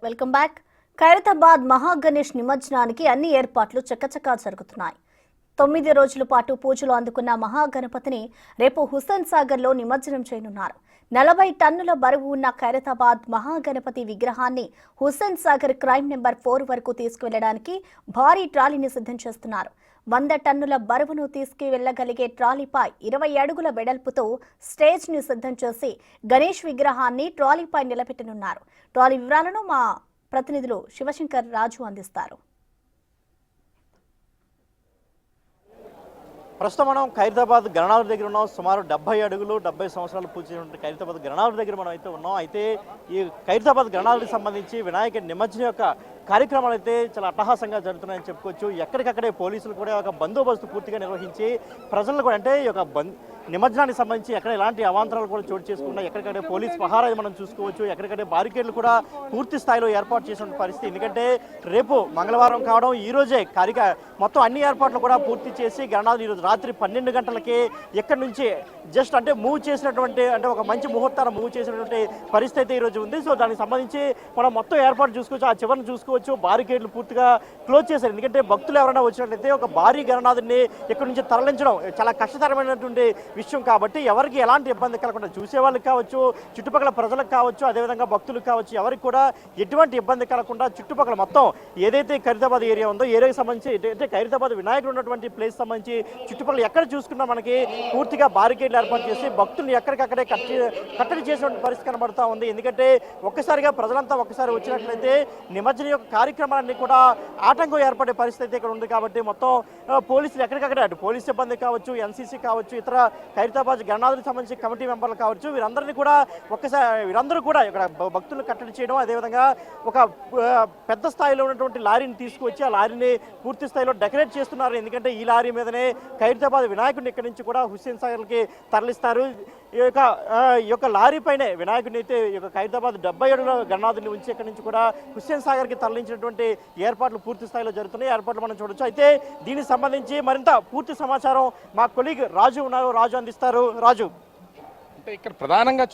Welcome back. Khairatabad Mahaganesh నిమజ్జనానికి అన్ని ఏర్పాట్లు చకచకా జరుగుతున్నాయి. 9 రోజుల పాటు పూజలు అందుకున్న మహాగణపతిని రేపు హుస్సేన్ సాగర్ లో నిమజ్జనం చేయనున్నారు. 40 టన్నుల బరువు ఉన్న ఖైరతాబాద్ మహాగణపతి విగ్రహాన్ని హుస్సేన్ సాగర్ క్రైమ్ నెంబర్ 4 వరకు తీసుకువెళ్లడానికి భారీ ట్రాలీని సిద్ధం చేస్తున్నారు. 100 టన్నుల బరువును తీసుకువెళ్లగలిగే ట్రాలీపై 20 అడుగుల వెడల్పుతో స్టేజ్ ని సిద్ధం చేసి గణేష్ విగ్రహాన్ని ట్రాలీపై నిలబెట్టనున్నారు. ట్రాలీ వివరాలను మా ప్రతినిధులు శివశంకర్ రాజు అందిస్తారు. ప్రస్తుతం మనం ఖైరతాబాద్ గణనాథ దగ్గర ఉన్నాం. సుమారు 70 అడుగులు 70 సంవత్సరాలు పూర్తి ఖైరతాబాద్ గణనాథ దగ్గర మనం అయితే ఉన్నాం. అయితే ఈ ఖైరతాబాద్ గణనాథకి సంబంధించి వినాయక నిమజ్జనం యొక్క కార్యక్రమాలు అయితే చాలా అట్టహాసంగా జరుగుతున్నాయని చెప్పుకోవచ్చు. ఎక్కడికక్కడే పోలీసులు కూడా ఒక బందోబస్తు పూర్తిగా నిర్వహించి ప్రజలను కూడా అంటే ఈ యొక్క నిమజ్జనానికి సంబంధించి ఎక్కడ ఎలాంటి అవాంతరాలు కూడా చోటు చేసుకున్నా ఎక్కడికక్కడే పోలీస్ పహారా మనం చూసుకోవచ్చు. ఎక్కడికక్కడే బారికేడ్లు కూడా పూర్తి స్థాయిలో ఏర్పాటు చేసిన పరిస్థితి. ఎందుకంటే రేపు మంగళవారం కావడం ఈ రోజే మొత్తం అన్ని ఏర్పాట్లు కూడా పూర్తి చేసి గణనాథ్ ఈరోజు రాత్రి 12 గంటలకి ఎక్కడి నుంచి జస్ట్ అంటే మూవ్ చేసినటువంటి అంటే ఒక మంచి ముహూర్తాన్ని మూవ్ చేసినటువంటి పరిస్థితి అయితే ఈరోజు ఉంది. సో దానికి సంబంధించి మనం మొత్తం ఏర్పాటు చూసుకోవచ్చు. ఆ చివరిని చూసుకోవచ్చు, బారికేడ్లు పూర్తిగా క్లోజ్ చేశారు. ఎందుకంటే భక్తులు ఎవరైనా వచ్చినట్లయితే ఒక భారీ గణనాథుని ఇక్కడి నుంచి తరలించడం చాలా కష్టతరమైనటువంటి విషయం కాబట్టి ఎవరికి ఎలాంటి ఇబ్బంది కలగకుండా చూసే వాళ్ళకి కావచ్చు, చుట్టుపక్కల ప్రజలకు కావచ్చు, అదేవిధంగా భక్తులకు కావచ్చు, ఎవరికి కూడా ఎటువంటి ఇబ్బంది కలగకుండా చుట్టుపక్కల మొత్తం ఏదైతే ఖైరతాబాద్ ఏరియా ఉందో ఏరియాకి సంబంధించి అంటే ఖైరతాబాద్ వినాయకుడు ఉన్నటువంటి ప్లేస్ సంబంధించి చుట్టుపక్కల ఎక్కడ చూసుకున్నా మనకి పూర్తిగా బారికేడ్లు ఏర్పాటు చేసి భక్తులను ఎక్కడికక్కడే కట్టడి చేసినటువంటి పరిస్థితి కనబడతా ఉంది. ఎందుకంటే ఒక్కసారిగా ప్రజలంతా ఒక్కసారి వచ్చినట్లయితే నిమజ్జనం యొక్క కార్యక్రమాలన్నీ కూడా ఆటంకం ఏర్పడే పరిస్థితి ఇక్కడ ఉంది. కాబట్టి మొత్తం పోలీసులు ఎక్కడికక్కడే అటు పోలీస్ సిబ్బంది కావచ్చు, ఎన్సీసీ కావచ్చు, ఇతర ఖైరతాబాద్ గణనాథులకు సంబంధించి కమిటీ మెంబర్లు కావచ్చు, వీరందరూ కూడా ఇక్కడ భక్తులను కట్టడి చేయడం, అదేవిధంగా ఒక పెద్ద స్థాయిలో ఉన్నటువంటి లారీని తీసుకువచ్చి ఆ లారీని పూర్తి స్థాయిలో డెకరేట్ చేస్తున్నారు. ఎందుకంటే ఈ లారీ మీదనే ఖైరతాబాద్ వినాయకుడిని ఇక్కడి నుంచి కూడా హుస్సేన్ సాగర్కి తరలిస్తారు. ఈ యొక్క లారీ పైనే వినాయకుడిని అయితే ఈ యొక్క ఖైరతాబాద్ 70 అడుగుల గణనాథుని ఉంచి ఇక్కడి నుంచి కూడా హుస్సేన్ సాగర్కి తరలించినటువంటి ఏర్పాట్లు పూర్తి స్థాయిలో జరుగుతున్నాయి. ఏర్పాట్లు మనం చూడొచ్చు. అయితే దీనికి సంబంధించి మరింత పూర్తి సమాచారం మా కొలీగ్ రాజు ఉన్నారు, రాజు అందిస్తారు. రాజు, అంటే ఇక్కడ ప్రధానంగా